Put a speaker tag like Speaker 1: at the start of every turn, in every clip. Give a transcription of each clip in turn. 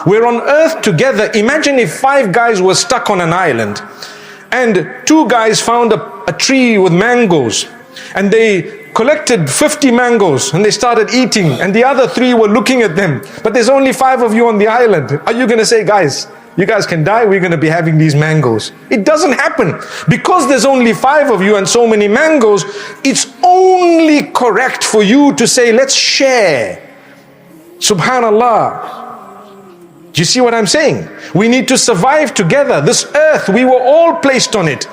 Speaker 1: we're on earth together. Imagine if 5 guys were stuck on an island and 2 guys found a tree with mangoes and they collected 50 mangoes and they started eating, and the other 3 were looking at them, but there's only 5 of you on the island. Are you going to say, guys, you guys can die, we're going to be having these mangoes? It doesn't happen. Because there's only 5 of you and so many mangoes, it's only correct for you to say, let's share. Subhanallah. Do you see what I'm saying? We need to survive together. This earth, we were all placed on it.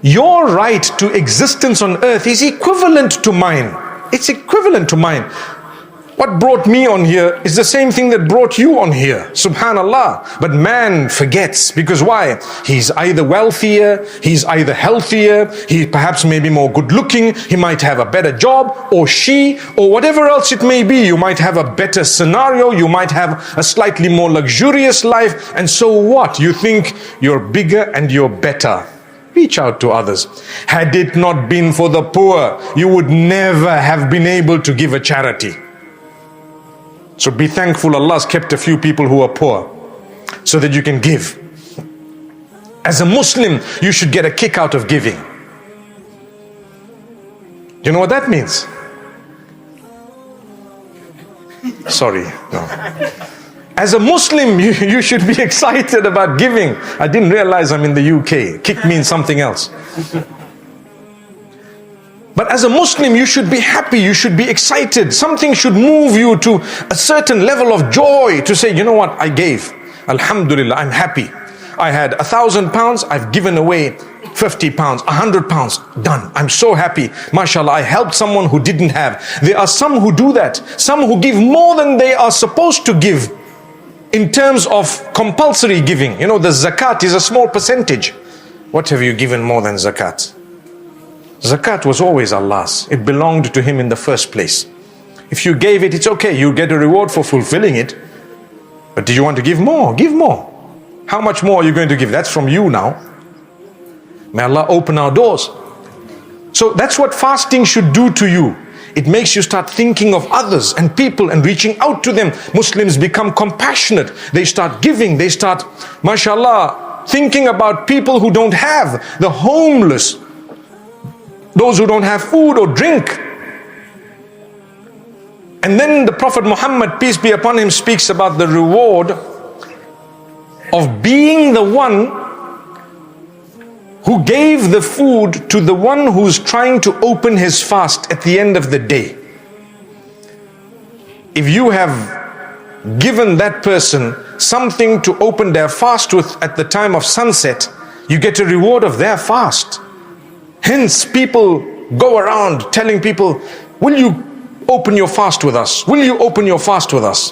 Speaker 1: Your right to existence on earth is equivalent to mine. It's equivalent to mine. What brought me on here is the same thing that brought you on here. Subhanallah. But man forgets. Because why? He's either wealthier, he's either healthier, he perhaps may be more good looking, he might have a better job, or she, or whatever else it may be. You might have a better scenario, you might have a slightly more luxurious life, and so what? You think you're bigger and you're better. Reach out to others. Had it not been for the poor, you would never have been able to give a charity. So be thankful Allah's kept a few people who are poor so that you can give. As a Muslim, you should get a kick out of giving. You know what that means? Sorry, no. As a Muslim, you should be excited about giving. I didn't realize I'm in the UK. Kick means something else. But as a Muslim, you should be happy, you should be excited. Something should move you to a certain level of joy to say, you know what, I gave. Alhamdulillah, I'm happy. I had £1,000, I've given away £50, £100, done. I'm so happy. MashaAllah, I helped someone who didn't have. There are some who do that. Some who give more than they are supposed to give. In terms of compulsory giving, you know, the zakat is a small percentage. What have you given more than zakat? Zakat was always Allah's. It belonged to Him in the first place. If you gave it, it's okay. You get a reward for fulfilling it. But do you want to give more? Give more. How much more are you going to give? That's from you now. May Allah open our doors. So that's what fasting should do to you. It makes you start thinking of others and people and reaching out to them. Muslims become compassionate. They start giving. They start, mashallah, thinking about people who don't have, the homeless, those who don't have food or drink. And then the Prophet Muhammad, peace be upon him, speaks about the reward of being the one who gave the food to the one who's trying to open his fast at the end of the day. If you have given that person something to open their fast with at the time of sunset, you get a reward of their fast. Hence, people go around telling people, will you open your fast with us? Will you open your fast with us?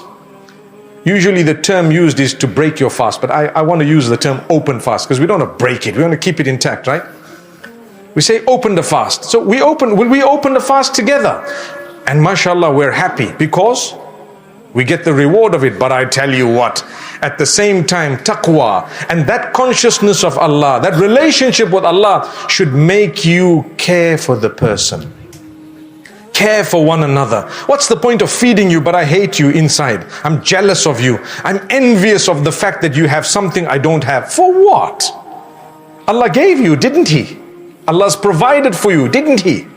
Speaker 1: Usually the term used is to break your fast, but I want to use the term open fast because we don't want to break it. We want to keep it intact, right? We say open the fast. So will we open the fast together? And mashallah, we're happy because we get the reward of it. But I tell you what, at the same time, taqwa and that consciousness of Allah, that relationship with Allah should make you care for the person. Care for one another. What's the point of feeding you but I hate you inside? I'm jealous of you. I'm envious of the fact that you have something I don't have. For what? Allah gave you, didn't He? Allah's provided for you, didn't He?